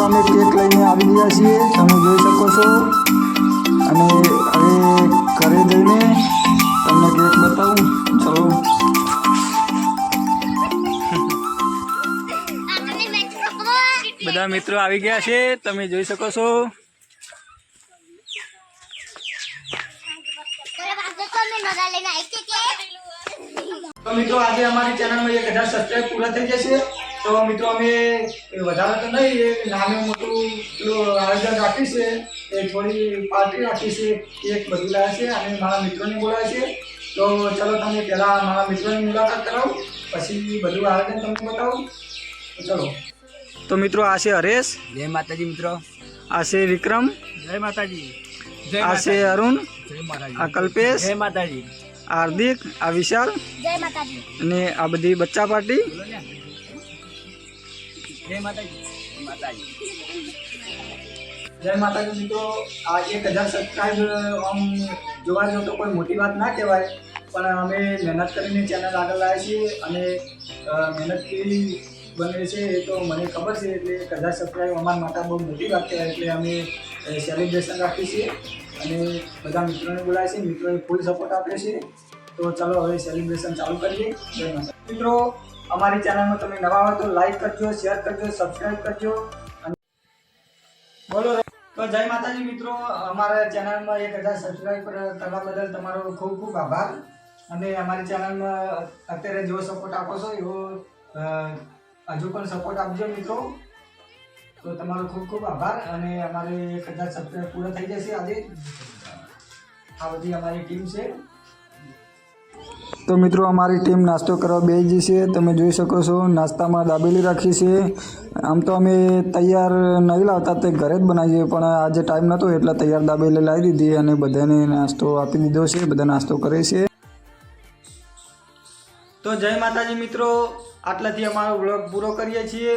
અમે કેક લઈને આવી ગયા છીએ, તમે જોઈ શકો છો। અને હવે ઘરે જઈને તમને કેક બતાવું, ચલો। બધા મિત્રો આવી ગયા છે, તમે જોઈ શકો છો। તો મિત્રો આજે અમારી ચેનલમાં 1000 સબસ્ક્રાઇબ પૂરા થઈ જશે। તો મિત્રો અમે વધારે તો નહીં, એક નાનું મોટું આયોજન રાખ્યું છે, એ થોડી પાર્ટી રાખી છે, કેક બધું લાવ્યા છે અને મારા મિત્રોને બોલાવ્યા છે। તો ચલો તમે પહેલાં મારા મિત્રોની મુલાકાત કરાવો, પછી બધું આયોજન તમને બતાવું, તો ચલો। તો મિત્રો આ છે હરેશ, જય માતાજી મિત્રો। આ છે વિક્રમ, જય માતાજી। આ છે અરુણ, જય માતાજી। આ કલ્પેશ, જય માતાજી। હાર્દિક, આ વિશાલ, જય માતાજી। અને આ બધી બચ્ચા પાર્ટી। જય માતાજી। માતાજી જય માતાજી મિત્રો। આ 1000 સબસ્ક્રાઇબ આમ જોવા જો તો કોઈ મોટી વાત ના કહેવાય, પણ અમે મહેનત કરીને ચેનલ આગળ લાવ્યા છીએ અને મહેનત કેવી બને છે એ તો મને ખબર છે। એટલે 1000 સબસ્ક્રાઇબ અમારા માટે બહુ મોટી વાત કહેવાય, એટલે અમે સેલિબ્રેશન રાખીએ છીએ અને બધા મિત્રોને બોલાવીએ છીએ, મિત્રોએ ફૂલ સપોર્ટ આપ્યો છે। તો ચાલો હવે સેલિબ્રેશન ચાલુ કરીએ। જય માતા મિત્રો। અમારી ચેનલમાં તમે નવા હોય તો લાઈક કરજો, શેર કરજો, સબસ્ક્રાઇબ કરજો અને બોલો। તો જય માતાજી મિત્રો। અમારા ચેનલમાં 1000 સબસ્ક્રાઇબ કરવા બદલ તમારો ખૂબ ખૂબ આભાર। અને અમારી ચેનલમાં અત્યારે જેવો સપોર્ટ આપો છો એવો હજુ પણ સપોર્ટ આપજો મિત્રો। તો તમારો ખૂબ ખૂબ આભાર। અને અમારે 1000 સબસ્ક્રાઇબ પૂરા થઈ જશે આજે। આ બધી અમારી ટીમ છે। તો મિત્રો અમારી ટીમ નાસ્તો કરવા બેસી છે, તમે જોઈ શકો છો। નાસ્તામાં દાબેલી રાખી છે। આમ તો અમે તૈયાર નહીં લાવતા, તે ઘરે જ બનાવીએ, પણ આજે ટાઈમ નહોતો એટલે તૈયાર દાબેલી લાવી દીધી અને બધાને નાસ્તો આપી દીધો છે, બધા નાસ્તો કરે છે। તો જય માતાજી મિત્રો। આટલાથી અમારો વ્લોગ પૂરો કરીએ છીએ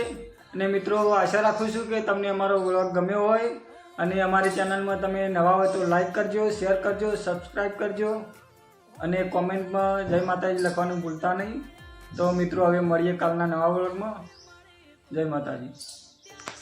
અને મિત્રો આશા રાખું છું કે તમને અમારો વ્લોગ ગમ્યો હોય અને અમારી ચેનલમાં તમે નવા હોય તો લાઈક કરજો, શેર કરજો, સબસ્ક્રાઈબ કરજો અને કોમેન્ટમાં જય માતાજી લખવાનું ભૂલતા નહીં। તો મિત્રો હવે મળીએ કાલના નવા વ્લોગમાં। જય માતાજી।